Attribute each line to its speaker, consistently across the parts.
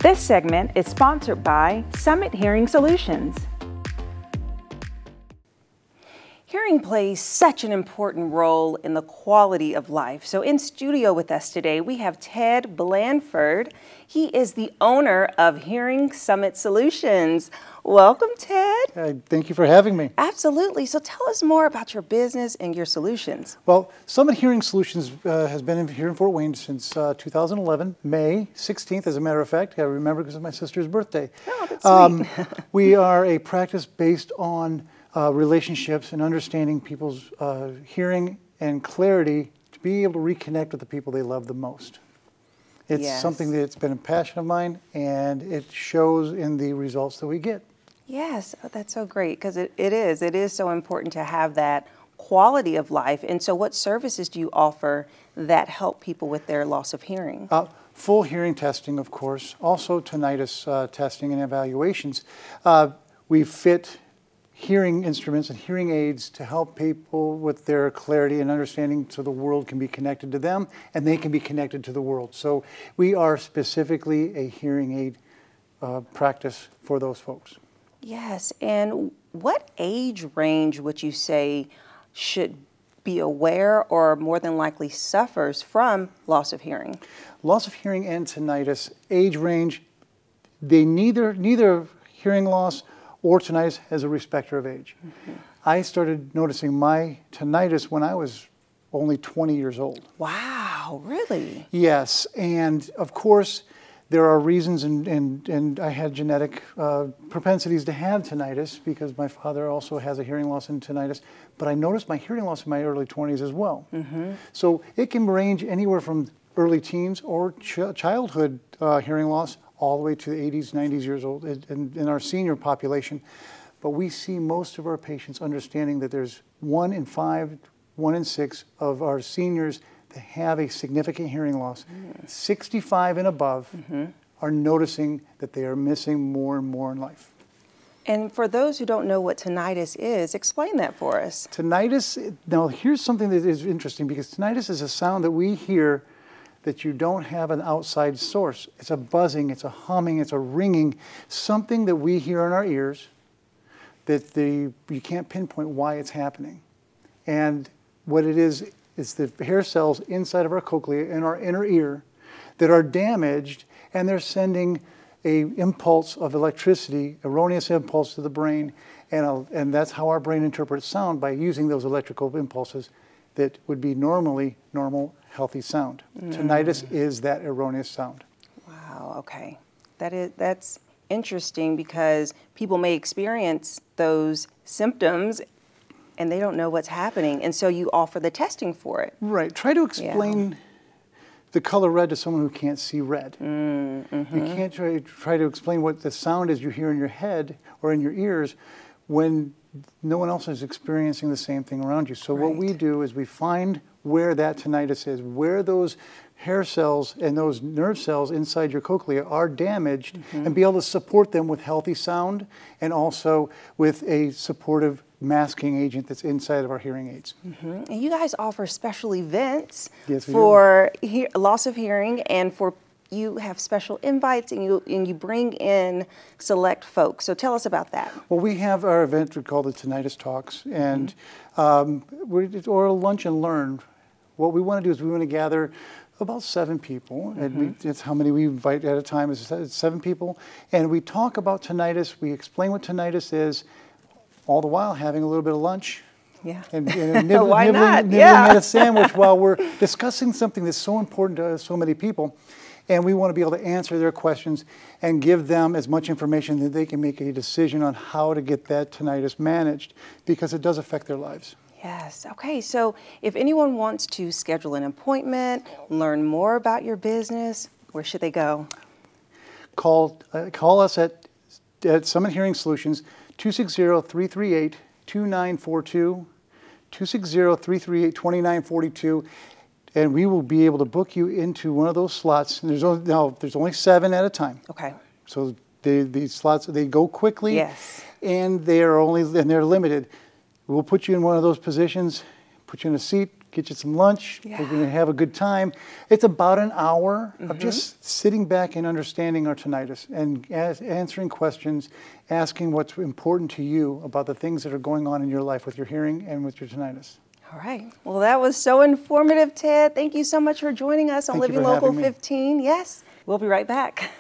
Speaker 1: This segment is sponsored by Summit Hearing Solutions. Hearing plays such an important role in the quality of life. So in studio with us today, we have Ted Blanford. He is the owner of Hearing Summit Solutions. Welcome, Ted.
Speaker 2: Thank you for having me.
Speaker 1: Absolutely. So tell us more about your business and your solutions.
Speaker 2: Well, Summit Hearing Solutions has been here in Fort Wayne since 2011, May 16th, as a matter of fact. I remember because it's my sister's birthday.
Speaker 1: Oh, that's sweet.
Speaker 2: We are a practice based on relationships and understanding people's hearing and clarity to be able to reconnect with the people they love the most. It's something that's been a passion of mine, and it shows in the results that we get.
Speaker 1: Yes, oh, that's so great, because it is so important to have that quality of life. And so what services do you offer that help people with their loss of hearing?
Speaker 2: Full hearing testing, of course, also tinnitus testing and evaluations. We fit hearing instruments and hearing aids to help people with their clarity and understanding so the world can be connected to them and they can be connected to the world. So we are specifically a hearing aid practice for those folks.
Speaker 1: Yes, and what age range would you say should be aware or more than likely suffers from loss of hearing?
Speaker 2: Loss of hearing and tinnitus, age range, they neither hearing loss or tinnitus has a respecter of age. Mm-hmm. I started noticing my tinnitus when I was only 20 years old.
Speaker 1: Wow, really?
Speaker 2: Yes, and of course there are reasons, and I had genetic propensities to have tinnitus because my father also has a hearing loss and tinnitus, but I noticed my hearing loss in my early 20s as well. Mm-hmm. So it can range anywhere from early teens or childhood hearing loss all the way to the 80s, 90s years old in our senior population. But we see most of our patients understanding that there's 1 in 5, 1 in 6 of our seniors that have a significant hearing loss. 65 and above are noticing that they are missing more and more in life.
Speaker 1: And for those who don't know what tinnitus is, explain that for us.
Speaker 2: Tinnitus, now here's something that is interesting, because tinnitus is a sound that we hear that you don't have an outside source. It's a buzzing, it's a humming, it's a ringing, something that we hear in our ears that you can't pinpoint why it's happening. And what it is the hair cells inside of our cochlea in our inner ear that are damaged, and they're sending a impulse of electricity, erroneous impulse to the brain, and that's how our brain interprets sound, by using those electrical impulses that would be normally normal, healthy sound. Tinnitus is that erroneous sound.
Speaker 1: Wow, okay. That's interesting, because people may experience those symptoms and they don't know what's happening, and so you offer the testing for it.
Speaker 2: Right. Try to explain the color red to someone who can't see red. You can't try to explain what the sound is you hear in your head or in your ears when no one else is experiencing the same thing around you. So what we do is we find where that tinnitus is, where those hair cells and those nerve cells inside your cochlea are damaged, and be able to support them with healthy sound and also with a supportive masking agent that's inside of our hearing aids.
Speaker 1: And you guys offer special events
Speaker 2: Yes,
Speaker 1: for loss of hearing, and you have special invites, and you bring in select folks. So tell us about that.
Speaker 2: Well, we have our event we call the Tinnitus Talks, and or a lunch and learn. What we want to do is we want to gather about 7 people, and it's how many we invite at a time is 7 people, and we talk about tinnitus. We explain what tinnitus is, all the while having a little bit of lunch.
Speaker 1: Yeah.
Speaker 2: And nibbling at a sandwich while we're discussing something that's so important to so many people. And we want to be able to answer their questions and give them as much information that they can make a decision on how to get that tinnitus managed, because it does affect their lives.
Speaker 1: Yes. Okay. So if anyone wants to schedule an appointment, learn more about your business, where should they go?
Speaker 2: Call us at Summit Hearing Solutions, 260-338-2942, 260-338-2942, and we will be able to book you into one of those slots. And there's only 7 at a time. Okay. So these slots, they go quickly.
Speaker 1: Yes.
Speaker 2: And they're limited. We'll put you in one of those positions, put you in a seat, get you some lunch.
Speaker 1: Yeah.
Speaker 2: We're going to have a good time. It's about an hour of just sitting back and understanding our tinnitus and answering questions, asking what's important to you about the things that are going on in your life with your hearing and with your tinnitus.
Speaker 1: All right. Well, that was so informative, Ted. Thank you so much for joining us on Living Local 15. Yes, we'll be right back.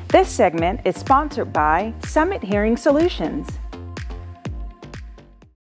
Speaker 1: This segment is sponsored by Summit Hearing Solutions.